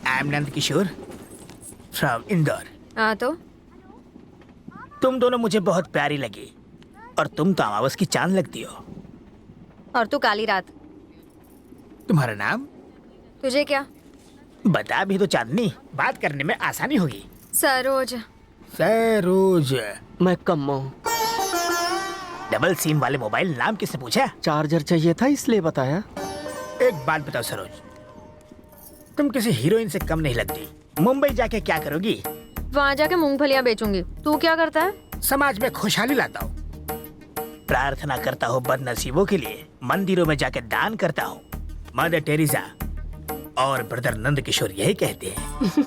I am Nand Kishore from Indore. हाँ तो तुम दोनों मुझे बहुत प्यारी लगी और तुम तो अमावस की चांद लगती हो। और तू काली रात। तुम्हारा नाम? तुझे क्या? बता भी तो चांदनी, बात करने में आसानी होगी। सरोज। सरोज। मैं कम्मो। डबल सिम वाले मोबाइल नाम किसने पूछा? चार्जर चाहिए था इसलिए बताया। एक बात बताओ सरोज, तुम किसी हीरोइन से कम नहीं लगती। मुंबई जाके क्या करोगी? वहाँ जाके मूंगफलियाँ बेचूंगी। तू क्या करता है? समाज में खुशहाली लाता हूँ, प्रार्थना करता हूँ बदनसीबों के लिए, मंदिरों में जाके दान करता हूँ। मदर टेरेसा और ब्रदर नंद किशोर यही कहते हैं।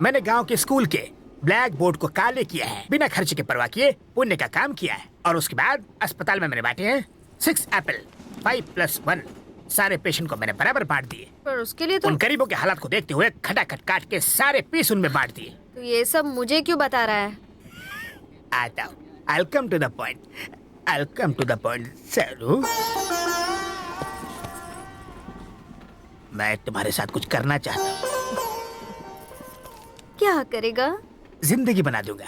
मैंने गांव के स्कूल के ब्लैक बोर्ड को काले किया है, बिना खर्च के परवाह किए पुण्य का काम किया है। और उसके बाद अस्पताल में मैंने बांटे हैं 6 एप्पल 5+1। सारे पेशेंट को मैंने बराबर बांट दिए। पर उसके लिए तो उन गरीबों के हालात को देखते हुए खटाखट काट के सारे पीस उनमें बांट दिए। तो ये सब मुझे क्यों बता रहा है? आता हूँ, I'll come to the point. I'll come to the point, सरू। मैं तुम्हारे साथ कुछ करना चाहता हूँ। क्या करेगा? जिंदगी बना दूंगा।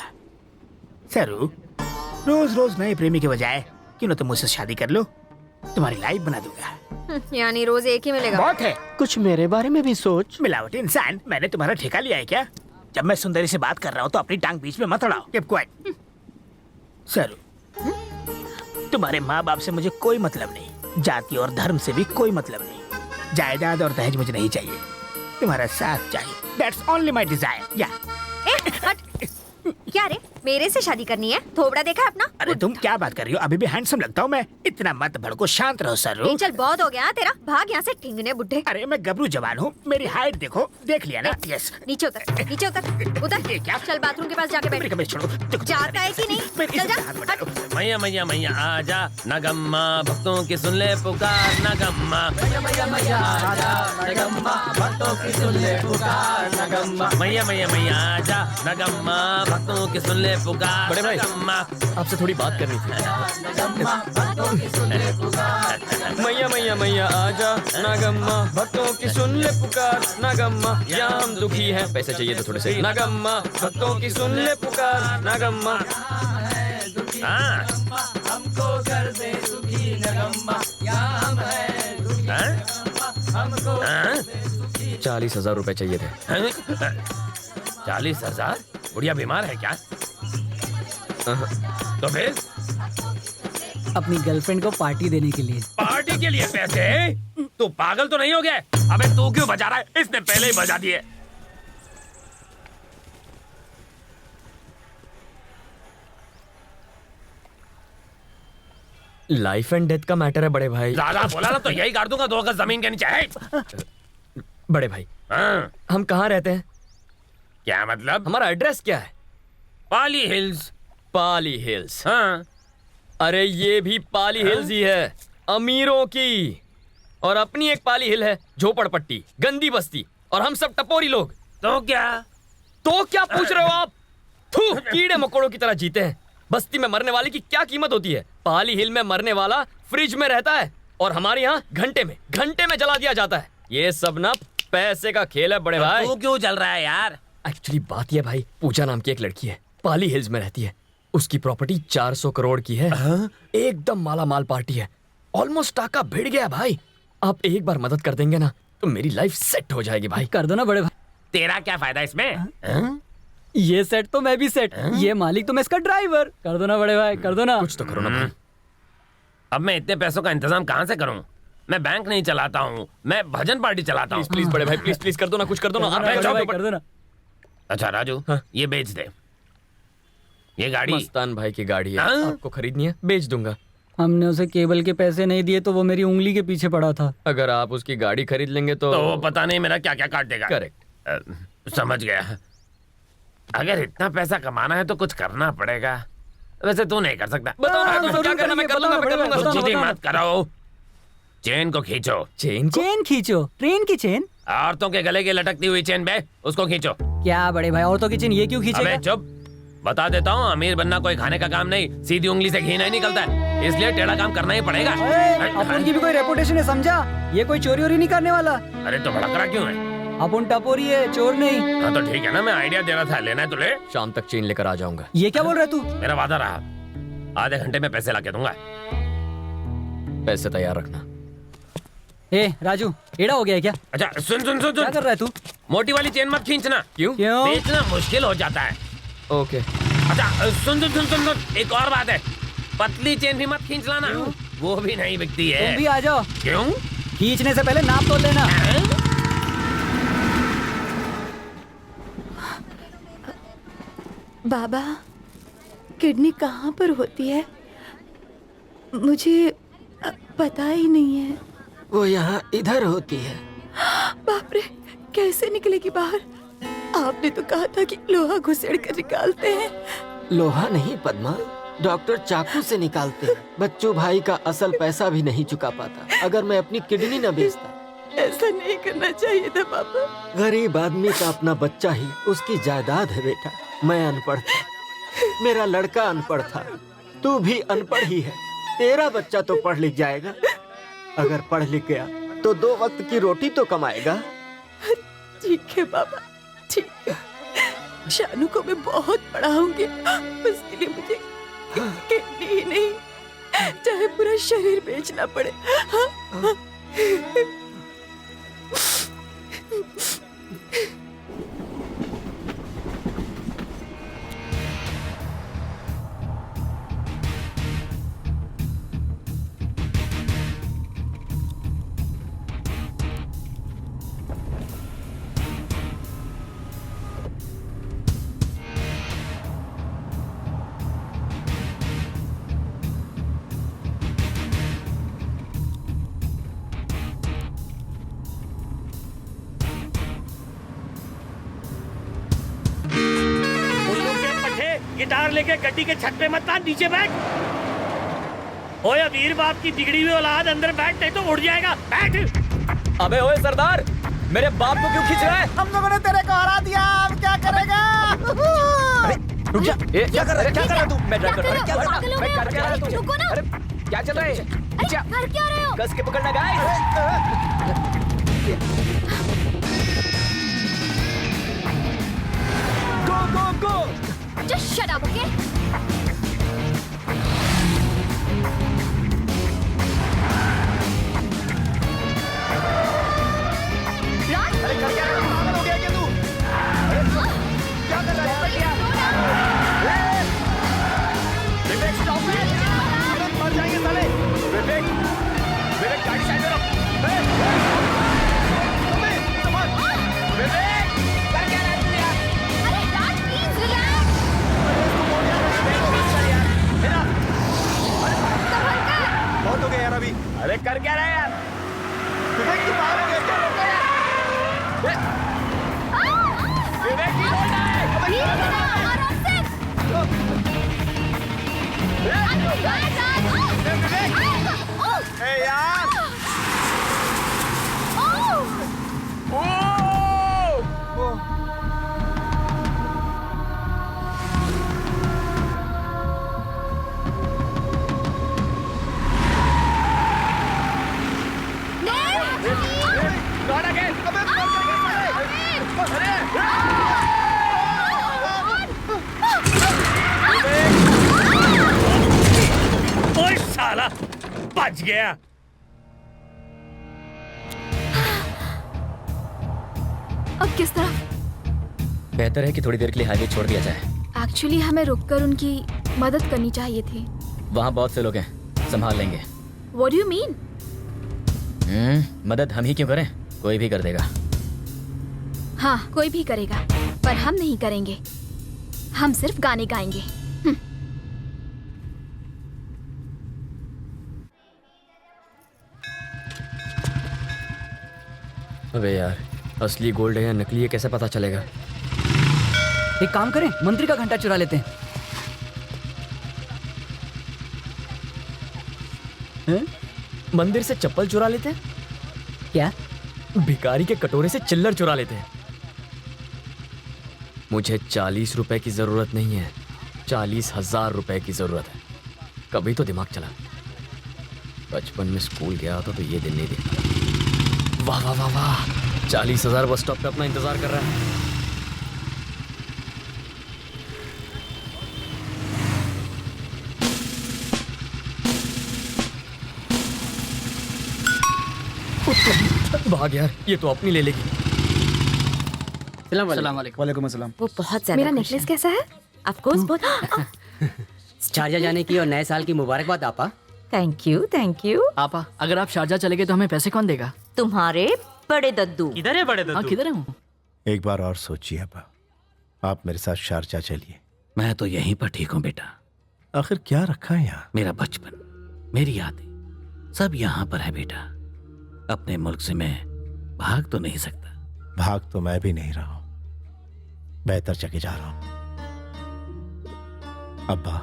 सरू, रोज रोज नए प्रेमी के बजाय क्यों ना तुम मुझसे शादी कर लो, तुम्हारी लाइफ बना दूंगा। यानी रोज एक ही मिलेगा? बहुत है। कुछ मेरे बारे में भी सोच। मिलावटी इंसान, मैंने तुम्हारा ठेका लिया है क्या? जब मैं सुंदरी से बात कर रहा हूँ तो अपनी टांग बीच में मत अड़ाओ। Keep quiet. सरू, तुम्हारे माँ बाप से मुझे कोई मतलब नहीं, जाति और धर्म से भी कोई मतलब नहीं, जायदाद और दहेज मुझे नहीं चाहिए, तुम्हारा साथ चाहिए। That's only my desire. Yeah. हट। क्या रे, मेरे से शादी करनी है? थोबड़ा देखा है अपना? अरे तुम क्या बात कर रही हो? अभी भी हैंडसम लगता हूँ मैं। इतना मत भड़को, शांत रहो सरू। चल बहुत हो गया तेरा, भाग यहाँ से ठिंगने बुड्ढे। अरे मैं गबरू जवान हूँ, मेरी हाइट देखो, देख लिया ना? यस। नीचे उतर, नीचे उतर, उतर। ये क्या? चल बाथरूम के पास जाके बैठ। मेरी कमर छोड़ो। जाता है कि नहीं? चल जा। हट। मैया मैया मैया आजा नगम्मा, भक्तों की सुन ले पुकार नगम्मा। मैया मैया मैया आजा नगम्मा, भक्तों की सुन ले पुकार नगम्मा। मैया मैया मैया आजा नगम्मा, भक्तों की सुन ले पुकार। बड़े भाई, आपसे थोड़ी बात करनी थी। मैया मैया मैया आजा नागम्मा, भक्तों की सुन ले पुकार नागम्मा। या हम दुखी हैं, पैसे चाहिए तो थोड़े से नागम्मा, भक्तों की सुन ले पुकार नागम्मा। हमको कर दे सुखी नगम्मा, या हम है दुखी हमको 40,000 रुपए चाहिए थे। 40,000? बुढ़िया बीमार है क्या? तो फिर अपनी गर्लफ्रेंड को पार्टी देने के लिए। पार्टी के लिए पैसे? तू पागल तो नहीं हो गया? अबे तू क्यों बजा रहा है? इसने पहले ही बजा दिए। लाइफ एंड डेथ का मैटर है बड़े भाई। ज्यादा बोला ना तो यही काट दूंगा 2 गज जमीन के नीचे है। बड़े भाई, हाँ। हम कहाँ रहते हैं? क्या मतलब? हमारा एड्रेस क्या है? पाली हिल्स। पाली हिल्स? हाँ। अरे ये भी पाली हिल्स ही है, अमीरों की। और अपनी एक पाली हिल है, झोपड़पट्टी, गंदी बस्ती, और हम सब टपोरी लोग। तो क्या? तो क्या पूछ रहे हो आप? थू, कीड़े मकोड़ों की तरह जीते हैं। बस्ती में मरने वाले की क्या कीमत होती है? पाली हिल में मरने वाला फ्रिज में रहता है और हमारे यहाँ घंटे में जला दिया जाता है। ये सब ना पैसे का खेल है बड़े भाई। तू क्यों चल रहा है यार? एक्चुअली बात यह भाई, पूजा नाम की एक लड़की है, पाली हिल्स में रहती है। उसकी प्रॉपर्टी 400 करोड़ की है। एकदम माला माल पार्टी है। ऑलमोस्ट टाका भिड़ गया भाई। आप एक बार मदद कर देंगे ना तो मेरी लाइफ सेट हो जाएगी भाई। कर दो ना बड़े भाई। तेरा क्या फायदा इसमें? ये सेट तो मैं भी सेट, ये मालिक तो मैं इसका ड्राइवर। कर दो ना बड़े भाई, कर दो ना। कुछ तो करो ना भाई। अब मैं इतने पैसों का इंतजाम कहाँ से करूँ? मैं बैंक नहीं चलाता हूँ, मैं भजन पार्टी चलाता हूँ। प्लीज बड़े भाई, प्लीज कर दो ना, कुछ कर दो ना। बड़े भाई, कर दो ना। अच्छा राजू, हाँ? ये बेच दे। ये गाड़ी मस्तान भाई की गाड़ी है। हाँ? आपको खरीदनी है? बेच दूंगा। हमने उसे केबल के पैसे नहीं दिए तो वो मेरी उंगली के पीछे पड़ा था। अगर आप उसकी गाड़ी खरीद लेंगे तो वो पता नहीं मेरा क्या क्या काट देगा। करेक्ट। समझ गया। अगर इतना पैसा कमाना है तो कुछ करना पड़ेगा। वैसे तू नहीं कर सकता। बताओ ना, तो क्या जरूर करना मैं कर लूंगा, मैं कर लूंगा। बताओ, जिद्दी बताओ। मत करो, चेन को खींचो। चेन को? चेन खींचो? ट्रेन की चेन? औरतों के गले की लटकती हुई चेन बे, उसको खींचो। क्या बड़े भाई, औरतों की चेन ये क्यों अबे खींचेगा? चुप, बता देता हूँ, अमीर बनना कोई खाने का काम नहीं, सीधी उंगली से घी नहीं निकलता है, इसलिए टेढ़ा काम करना ही पड़ेगा। अपन की भी कोई रेपुटेशन है, समझा? ये कोई चोरी वोरी नहीं करने वाला। अरे तो भड़क रहा क्यों है? अपन टपोरी है, चोर नहीं। हाँ तो ठीक है ना, मैं आइडिया दे रहा था, लेना है तो ले। शाम तक चेन लेकर आ जाऊंगा। ये क्या बोल रहा है तू? मेरा वादा रहा, आधे घंटे में पैसे लाके दूंगा। पैसे तैयार रखना। ए राजू, एड़ा हो गया है क्या? अच्छा सुन सुन सुन क्या सुन, कर रहा है तू? मोटी वाली चेन मत खींचना, क्यों? क्यों? बेचना मुश्किल हो जाता है। ओके। अच्छा सुन सुन सुन सुन सुन, एक और बात है, पतली चेन भी मत खींच लाना, वो भी नहीं बिकती है। तुम भी आ जाओ, क्यों? खींचने से पहले नाप तोल लेना। बाबा, किडनी कहाँ पर होती है? मुझे पता ही नहीं है। वो यहाँ इधर होती है। बाप रे, कैसे निकलेगी बाहर? आपने तो कहा था कि लोहा घुसेड़ कर निकालते हैं। लोहा नहीं पद्मा, डॉक्टर चाकू से निकालते हैं। बच्चू भाई का असल पैसा भी नहीं चुका पाता अगर मैं अपनी किडनी न बेचता। ऐसा नहीं करना चाहिए था पापा। गरीब आदमी का अपना बच्चा ही उसकी जायदाद है बेटा। मैं अनपढ़ था, मेरा लड़का अनपढ़ था, तू भी अनपढ़ ही है। तेरा बच्चा तो पढ़ लिख जाएगा, अगर पढ़ लिख गया तो 2 वक्त की रोटी तो कमाएगा। ठीक है बाबा, ठीक है। शानू को मैं बहुत पढ़ाऊंगी, उसके लिए मुझे किडनी ही नहीं, चाहे पूरा शरीर बेचना पड़े। हाँ, हाँ। गिटार लेके गड्डी के छत पे मत आ, नीचे बैठ। ओए अमीर बाप की बिगड़ी हुई औलाद, अंदर बैठ नहीं तो उड़ जाएगा, बैठ। अबे ओए सरदार, मेरे बाप को क्यों खींच रहा है? हम लोगों ने तेरे को हरा दिया, अब क्या करेगा? रुक जा। क्या कर रहा है तू? मैं ड्राइव कर रहा हूँ। क्या कर रहा है? मैं कर क्या रहा है तू? रुको ना। अरे क्या चल रहा है? अरे कर क्या रहे हो? कस के पकड़ना गाइस। गो गो गो। Just shut up, okay? Run! अरे कर क्या रहा है? पागल हो गया क्या तू? अरे क्या कर रहा है? विवेक स्टॉप इट, अरे मर जाएंगे साले। विवेक, विवेक गाड़ी साइड में रख। विवेक, कर क्या रहा है तू यार? अरे Raj, please relax. संभल कर। बहुत हो गया यार अभी। अरे कर क्या रहा है यार? विवेक तू पागल हो गया क्या? विवेक की रोड है। Please relax, आराम से। अरे Raj, विवेक, ए यार। Not again. ओए साला, बच गया। अब किस तरफ? बेहतर है कि थोड़ी देर के लिए हाईवे छोड़ दिया जाए। एक्चुअली हमें रुककर उनकी मदद करनी चाहिए थी। वहाँ बहुत से लोग हैं, संभाल लेंगे। What do you mean? मदद हम ही क्यों करें, कोई भी कर देगा। हाँ, कोई भी करेगा, पर हम नहीं करेंगे। हम सिर्फ गाने गाएंगे। अबे यार, असली गोल्ड है या नकली है कैसे पता चलेगा? एक काम करें, मंत्री का घंटा चुरा लेते हैं। मंदिर से चप्पल चुरा लेते हैं, क्या? भिखारी के कटोरे से चिल्लर चुरा लेते हैं। मुझे 40 रुपए की जरूरत नहीं है, 40,000 रुपए की जरूरत है। कभी तो दिमाग चला। बचपन में स्कूल गया होता तो ये दिन नहीं देखता। वाह वाह वाह वाह, 40,000 बस स्टॉप पे अपना इंतजार कर रहा है। भाग यार, ये तो अपनी ले लेगी। सलाम वालेकुम। वालेकुम अस्सलाम। वो बहुत ज्यादा मेरा खुश नेकलेस है। कैसा है? ऑफ कोर्स बहुत। शारजा जाने की और नए साल की मुबारकबाद आपा। Thank you thank you. आपा, अगर आप शारजा चले गए तो हमें पैसे कौन देगा? तुम्हारे बड़े दद्दू। इधर है बड़े हाँ, दद्दू। किधर है वो? एक बार और सोचिए अब्बा, आप मेरे साथ शारजा चलिए। मैं तो यहीं पर ठीक हूँ बेटा। आखिर क्या रखा है यहाँ? मेरा बचपन, मेरी यादें, सब यहाँ पर है बेटा। अपने मुल्क से मैं भाग तो नहीं सकता। भाग तो मैं भी नहीं रहा हूं, बेहतर जगह जा रहा हूं। अब्बा,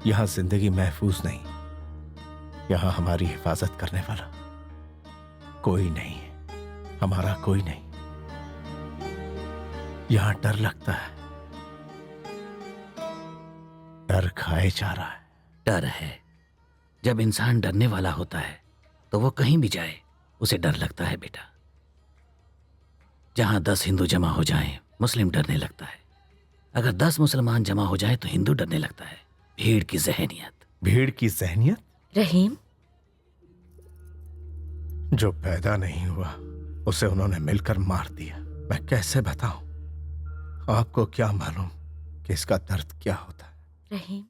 यहां जिंदगी महफूज नहीं, यहां हमारी हिफाजत करने वाला कोई नहीं है, हमारा कोई नहीं। यहां डर लगता है, डर खाए जा रहा है। डर है, जब इंसान डरने वाला होता है तो वो कहीं भी जाए उसे डर लगता है बेटा। जहां 10 हिंदू जमा हो जाएं, मुस्लिम डरने लगता है। अगर 10 मुसलमान जमा हो जाए तो हिंदू डरने लगता है। भीड़ की जहनियत। भीड़ की जहनियत? रहीम, जो पैदा नहीं हुआ उसे उन्होंने मिलकर मार दिया। मैं कैसे बताऊं? आपको क्या मालूम कि इसका दर्द क्या होता है? रहीम,